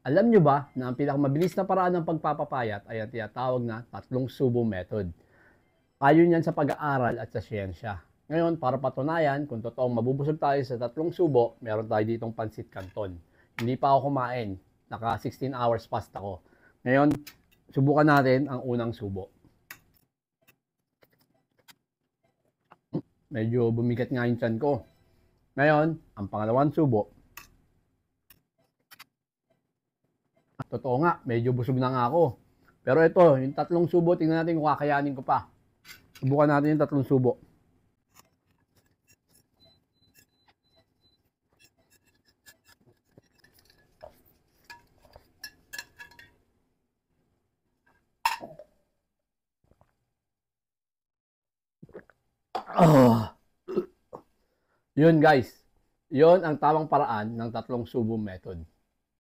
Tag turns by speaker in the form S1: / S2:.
S1: Alam nyo ba na ang pinakamabilis na paraan ng pagpapapayat ay ang tinatawag na tatlong subo method? Ayon yan sa pag-aaral at sa siyensya. Ngayon, para patunayan kung totoong mabubusog tayo sa tatlong subo, meron tayo ditong pansit canton. Hindi pa ako kumain. Naka 16 hours fast ako. Ngayon, subukan natin ang unang subo. Medyo bumigat nga yung tiyan ko. Ngayon, ang pangalawang subo. Totoo nga, medyo busog na nga ako. Pero ito, yung tatlong subo, tingnan natin kung kakayanin ko pa. Subukan natin yung tatlong subo. Yun guys, yun ang tamang paraan ng tatlong subo method.